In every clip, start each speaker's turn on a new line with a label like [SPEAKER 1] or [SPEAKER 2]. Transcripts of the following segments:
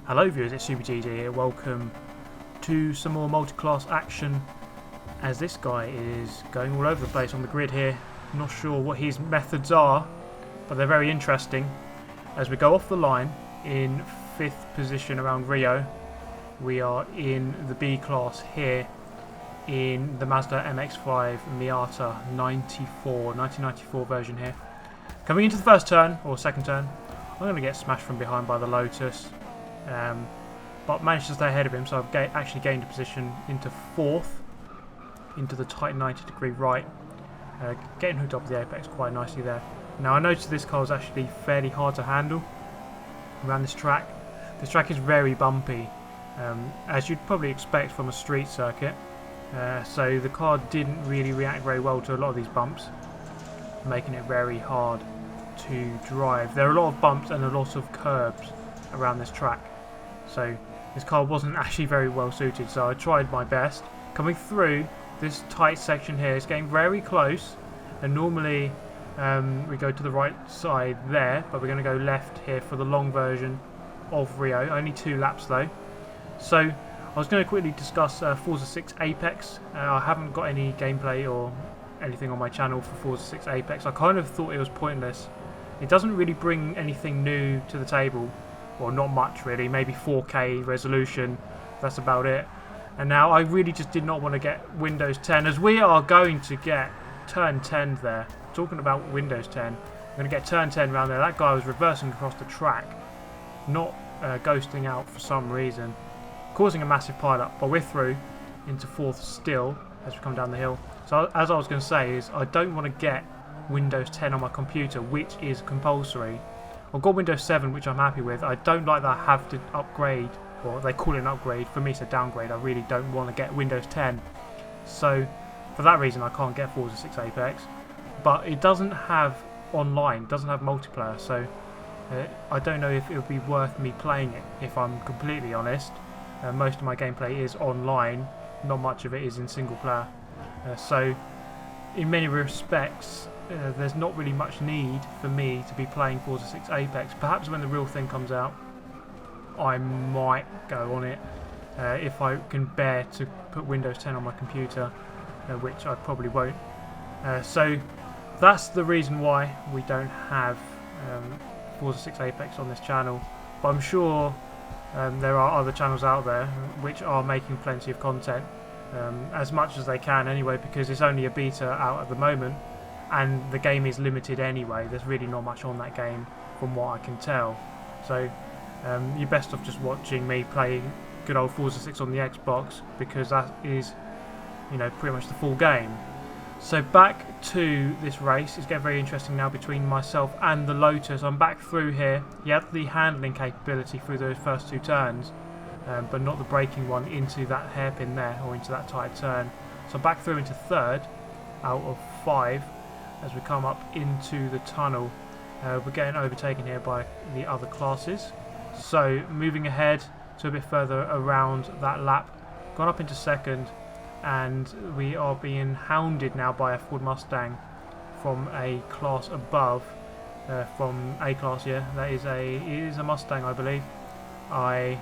[SPEAKER 1] Hello viewers, it's SuperGG here. Welcome to some more multi-class action as this guy is going all over the place on the grid here. I'm not sure what his methods are, but they're very interesting. As we go off the line in 5th position around Rio, we are in the B class here in the MAZDA MX-5 MIATA 1994 version here. Coming into the first turn, or second turn, I'm going to get smashed from behind by the Lotus. But managed to stay ahead of him, so I've actually gained a position into 4th, into the tight 90-degree right, getting hooked up with the apex quite nicely there. Now I noticed this car was actually fairly hard to handle around this track. This track is very bumpy, as you'd probably expect from a street circuit, so the car didn't really react very well to a lot of these bumps, making it very hard to drive. There are a lot of bumps and a lot of curbs around this track, so this car wasn't actually very well suited, so I tried my best. Coming through this tight section here, it's getting very close, and normally we go to the right side there, but we're going to go left here for the long version of Rio. Only 2 laps though. So I was going to quickly discuss Forza 6 Apex. I haven't got any gameplay or anything on my channel for Forza 6 Apex. I kind of thought it was pointless. It doesn't really bring anything new to the table. Well, not much really, maybe 4K resolution, that's about it. And now I really just did not want to get Windows 10, as we are going to get turn 10 there. Talking about Windows 10, we're going to get turn 10 around there. That guy was reversing across the track, not ghosting out for some reason, causing a massive pile-up, but we're through into 4th still as we come down the hill. So as I was going to say is I don't want to get Windows 10 on my computer, which is compulsory. I've got Windows 7, which I'm happy with. I don't like that I have to upgrade, or they call it an upgrade. For me, it's a downgrade. I really don't want to get Windows 10. So, for that reason, I can't get Forza 6 Apex. But it doesn't have online, doesn't have multiplayer, so I don't know if it would be worth me playing it, if I'm completely honest. Most of my gameplay is online, not much of it is in single player. So, in many respects, there's not really much need for me to be playing Forza 6 Apex. Perhaps when the real thing comes out, I might go on it if I can bear to put Windows 10 on my computer, which I probably won't. So that's the reason why we don't have Forza 6 Apex on this channel. But I'm sure there are other channels out there which are making plenty of content, as much as they can anyway, because it's only a beta out at the moment. And the game is limited anyway. There's really not much on that game from what I can tell. So you're best off just watching me play good old Forza 6 on the Xbox, because that is, you know, pretty much the full game. So back to this race. It's getting very interesting now between myself and the Lotus. I'm back through here. He had the handling capability through those first 2 turns, but not the braking one into that hairpin there, or into that tight turn. So I'm back through into 3rd out of 5. As we come up into the tunnel, we're getting overtaken here by the other classes. So moving ahead to a bit further around that lap, gone up into 2nd, and we are being hounded now by a Ford Mustang from a class above, from A class. Yeah, it is a Mustang, I believe. I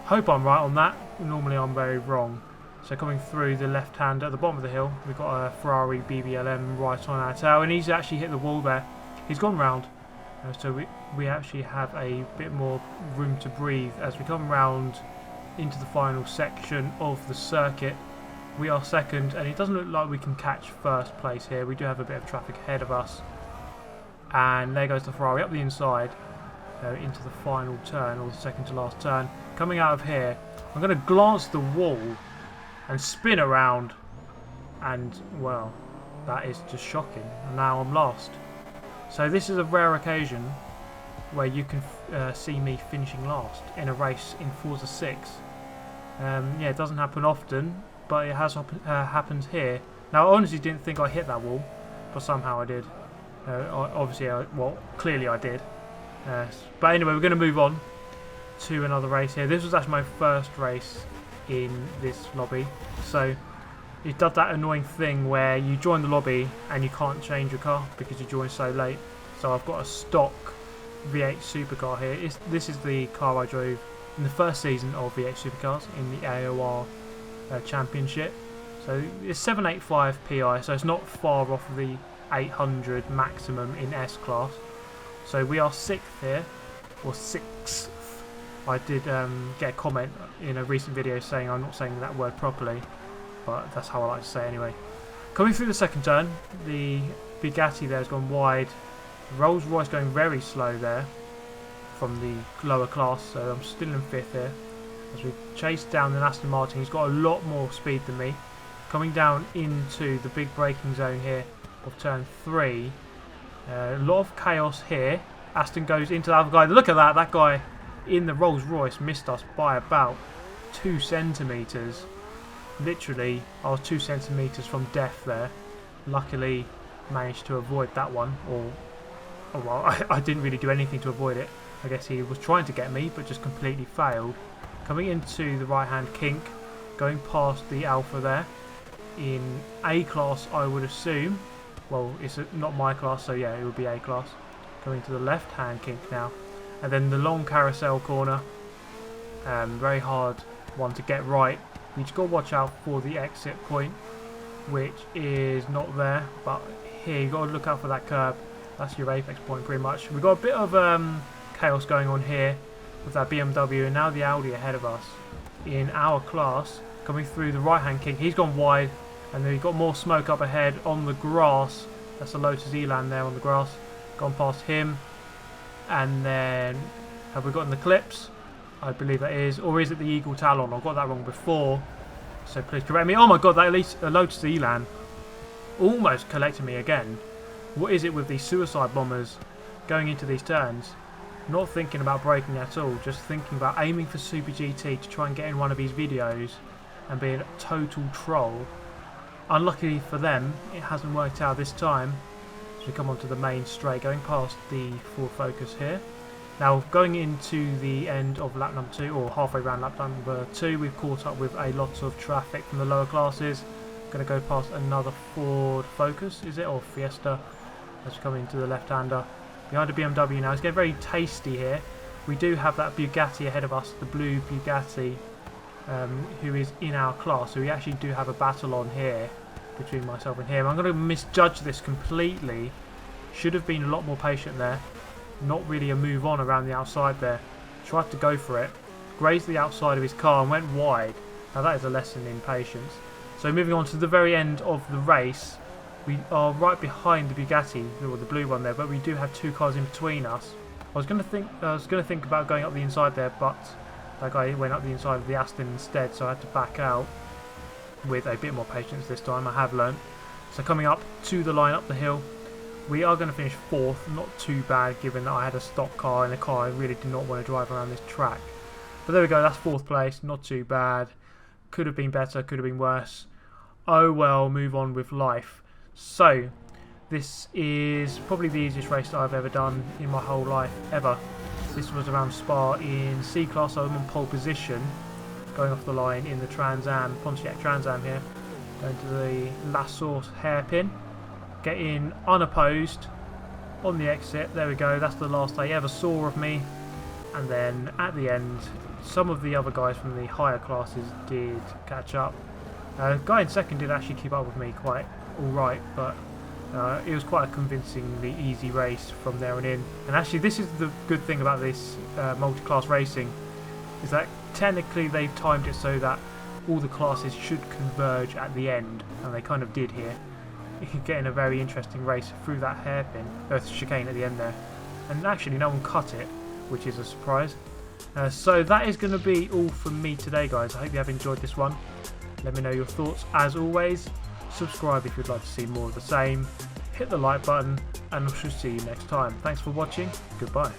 [SPEAKER 1] hope I'm right on that. Normally I'm very wrong. So coming through the left hand at the bottom of the hill, we've got a Ferrari BBLM right on our tail, and he's actually hit the wall there. He's gone round, so we actually have a bit more room to breathe as we come round into the final section of the circuit. We are 2nd, and it doesn't look like we can catch 1st place here. We do have a bit of traffic ahead of us, and there goes the Ferrari up the inside into the final turn, or the 2nd to last turn. Coming out of here, I'm going to glance the wall and spin around, and well, that is just shocking. And now I'm lost. So this is a rare occasion where you can see me finishing last in a race in Forza 6. Yeah, it doesn't happen often, but it has happened here. Now I honestly didn't think I hit that wall, but somehow I did. Obviously, well, clearly I did. But anyway, we're going to move on to another race here. This was actually my first race in this lobby, so it does that annoying thing where you join the lobby and you can't change your car because you joined so late. So I've got a stock V8 supercar here. This is the car I drove in the first season of VH Supercars in the AOR Championship. So it's 785 PI, so it's not far off the 800 maximum in S class. So we are 6th here, or 6th. I did get a comment in a recent video saying I'm not saying that word properly, but that's how I like to say it anyway. Coming through the second turn, the Bugatti there has gone wide. Rolls Royce going very slow there from the lower class, so I'm still in 5th here. As we chase down the Aston Martin, he's got a lot more speed than me. Coming down into the big braking zone here of turn 3. A lot of chaos here. Aston goes into the other guy. Look at that, that guy in the Rolls Royce missed us by about 2 centimetres. Literally, I was 2 centimetres from death there. Luckily, managed to avoid that one. Or well, I didn't really do anything to avoid it. I guess he was trying to get me, but just completely failed. Coming into the right-hand kink, going past the Alpha there. In A class, I would assume. Well, it's not my class, so yeah, it would be A class. Going to the left-hand kink now. And then the long carousel corner. Very hard one to get right. You just got to watch out for the exit point, which is not there. But here, you got to look out for that curb. That's your apex point pretty much. We've got a bit of chaos going on here with that BMW, and now the Audi ahead of us. In our class, coming through the right-hand kink, he's gone wide. And then we've got more smoke up ahead on the grass. That's a Lotus Elan there on the grass. Gone past him. And then, have we gotten the Clips? I believe that is. Or is it the Eagle Talon? I got that wrong before. So please correct me. Oh my god, that Lotus Elan almost collected me again. What is it with these suicide bombers going into these turns? Not thinking about braking at all. Just thinking about aiming for Super GT to try and get in one of these videos and be a total troll. Unluckily for them, it hasn't worked out this time. So we come onto the main straight, going past the Ford Focus here. Now, going into the end of lap number 2, or halfway around lap number 2, we've caught up with a lot of traffic from the lower classes. Going to go past another Ford Focus, is it, or Fiesta? As we come into the left-hander. Behind a BMW now, it's getting very tasty here. We do have that Bugatti ahead of us, the blue Bugatti. Who is in our class, so we actually do have a battle on here between myself and him. I'm going to misjudge this completely. Should have been a lot more patient there. Not really a move on around the outside there. Tried to go for it, grazed the outside of his car and went wide. Now that is a lesson in patience. So moving on to the very end of the race, we are right behind the Bugatti, or the blue one there, but we do have 2 cars in between us. I was going to think about going up the inside there, but that guy went up the inside of the Aston instead, so I had to back out with a bit more patience this time, I have learnt. So coming up to the line up the hill, we are going to finish 4th, not too bad given that I had a stock car and a car I really did not want to drive around this track. But there we go, that's 4th place, not too bad. Could have been better, could have been worse. Oh well, move on with life. So, this is probably the easiest race that I've ever done in my whole life, ever. This was around Spa in C class, so I'm on pole position, going off the line in the Trans Am, Pontiac Trans Am here, going to the La Source hairpin, getting unopposed on the exit. There we go, that's the last they ever saw of me. And then at the end, some of the other guys from the higher classes did catch up. Guy in second did actually keep up with me quite alright, but it was quite a convincingly easy race from there on in. And actually this is the good thing about this multi-class racing, is that technically they've timed it so that all the classes should converge at the end, and they kind of did here. You could get in a very interesting race through that hairpin, chicane at the end there. And actually no one cut it, which is a surprise. So that is going to be all from me today, guys. I hope you have enjoyed this one. Let me know your thoughts as always. Subscribe if you'd like to see more of the same. Hit the like button, and I shall see you next time. Thanks for watching. Goodbye.